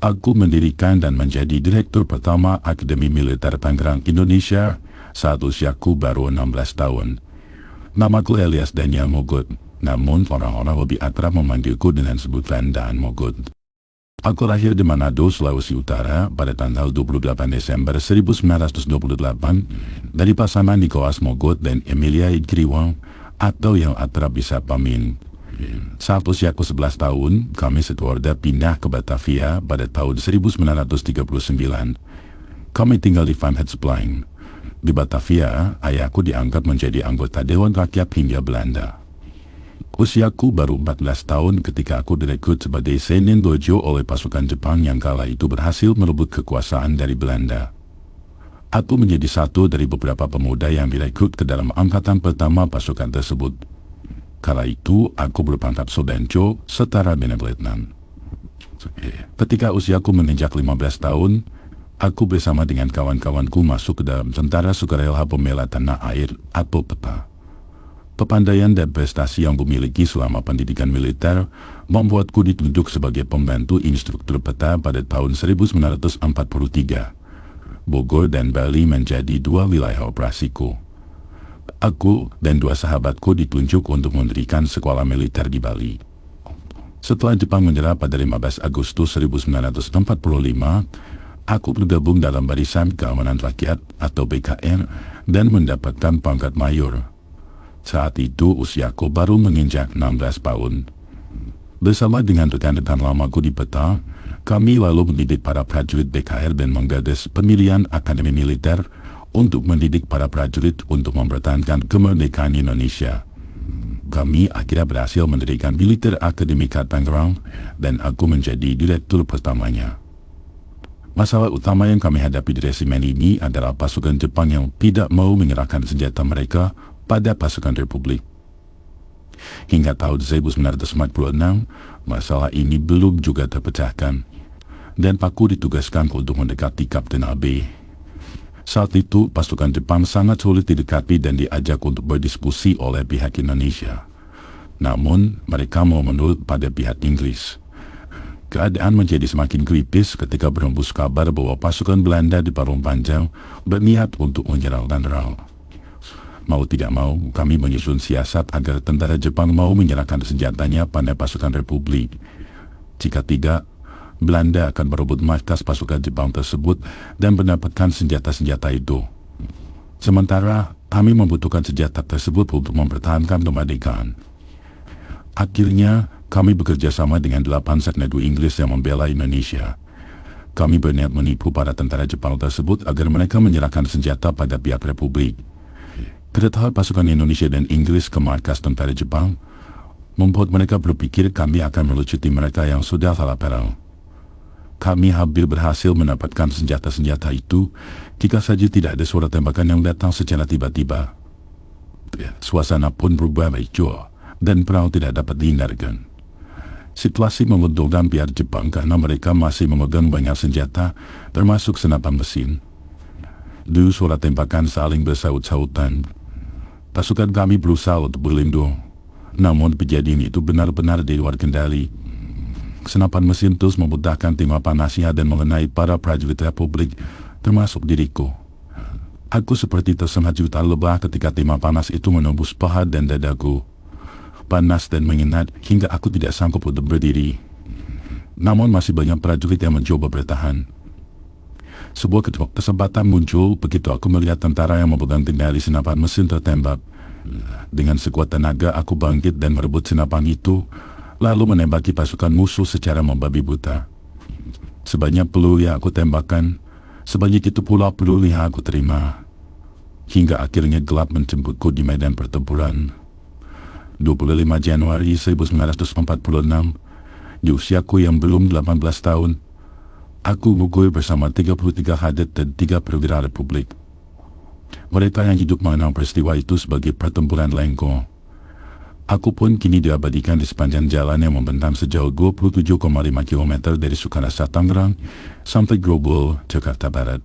Aku mendirikan dan menjadi direktur pertama Akademi Militer Tangerang, Indonesia saat usiaku baru 16 tahun. Namaku Elias Daniel Mogot, namun orang-orang lebih akrab memanggilku dengan sebutan Daan Mogot. Aku lahir di Manado, Sulawesi Utara pada tanggal 28 Desember 1928 dari pasangan Nicholas Mogot dan Emilia Igriwang atau yang akrab disapa Min. Saat usiaku 11 tahun, kami sekeluarga pindah ke Batavia pada tahun 1939. Kami tinggal di Van Hedsplein. Di Batavia, ayahku diangkat menjadi anggota Dewan Rakyat hingga Belanda. Usiaku baru 14 tahun ketika aku direkrut sebagai seinen dojo oleh pasukan Jepang yang kala itu berhasil merebut kekuasaan dari Belanda. Aku menjadi satu dari beberapa pemuda yang direkrut ke dalam angkatan pertama pasukan tersebut. Kala itu, aku berpangkat Sobencho, setara dengan letnan. Ketika usiaku menginjak 15 tahun, aku bersama dengan kawan-kawanku masuk ke dalam Tentara Sukarela Pembela Tanah Air atau PETA. Kepandaian dan prestasi yang kumiliki selama pendidikan militer membuatku ditunjuk sebagai pembantu instruktur PETA pada tahun 1943. Bogor dan Bali menjadi dua wilayah operasiku. Aku dan dua sahabatku ditunjuk untuk mendirikan sekolah militer di Bali. Setelah Jepang menyerah pada 15 Agustus 1945, aku bergabung dalam Barisan Keamanan Rakyat atau BKR dan mendapatkan pangkat mayor. Saat itu usiaku baru menginjak 16 tahun. Bersama dengan rekan-rekan lamaku di PETA, kami lalu mendidik para prajurit BKR dan menggagas pemilihan Akademi Militer untuk mendidik para prajurit untuk mempertahankan kemerdekaan Indonesia. Kami akhirnya berhasil mendirikan Militer Akademika Tangerang dan aku menjadi direktur pertamanya. Masalah utama yang kami hadapi di resimen ini adalah pasukan Jepang yang tidak mau menyerahkan senjata mereka pada pasukan Republik. Hingga tahun 1946, masalah ini belum juga terpecahkan, dan aku ditugaskan untuk mendekati Kapten Abe. Saat itu, pasukan Jepang sangat sulit didekati dan diajak untuk berdiskusi oleh pihak Indonesia. Namun, mereka mau menurut pada pihak Inggris. Keadaan menjadi semakin kritis ketika berhembus kabar bahwa pasukan Belanda di Parung Panjang berniat untuk menyerang Tangerang. Mau tidak mau, kami menyusun siasat agar tentara Jepang mau menyerahkan senjatanya pada pasukan Republik. Jika tidak, Belanda akan merebut markas pasukan Jepang tersebut dan mendapatkan senjata-senjata itu. Sementara, kami membutuhkan senjata tersebut untuk mempertahankan kemerdekaan. Akhirnya, kami bekerja sama dengan 8 Sergeant Inggris yang membela Indonesia. Kami berniat menipu para tentara Jepang tersebut agar mereka menyerahkan senjata pada pihak Republik. Kedatangan pasukan Indonesia dan Inggris ke markas tentara Jepang membuat mereka berpikir kami akan melucuti mereka yang sudah kalah perang. Kami hampir berhasil mendapatkan senjata-senjata itu jika saja tidak ada suara tembakan yang datang secara tiba-tiba. Suasana pun berubah hijau dan perang tidak dapat dihindarkan. Situasi menguntungkan pihak Jepang karena mereka masih memegang banyak senjata, termasuk senapan mesin. Dulu suara tembakan saling bersaut-sautan. Pasukan kami berusaha untuk berlindung, namun kejadian itu benar-benar di luar kendali. Senapan mesin terus memudahkan timah panasnya dan mengenai para prajurit Republik, termasuk diriku. Aku seperti tersengat juta lebah ketika timah panas itu menembus paha dan dadaku. Panas dan menyengat hingga aku tidak sanggup untuk berdiri. Namun masih banyak prajurit yang mencoba bertahan. Sebuah kesempatan muncul begitu aku melihat tentara yang memegang kendali senapan mesin tertembak. Dengan sekuat tenaga aku bangkit dan merebut senapan itu, lalu menembaki pasukan musuh secara membabi buta. Sebanyak peluru yang aku tembakkan, sebanyak itu pula peluru yang aku terima. Hingga akhirnya gelap menjemputku di medan pertempuran. 25 Januari 1946, di usiaku yang belum 18 tahun, aku gugur bersama 33 kadet dan 3 perwira Republik. Mereka yang hidup mengenang peristiwa itu sebagai pertempuran Lengko. Aku pun kini diabadikan di sepanjang jalan yang membentang sejauh 27,5 km dari Sukarasa Tangerang sampai Grogol, Jakarta Barat.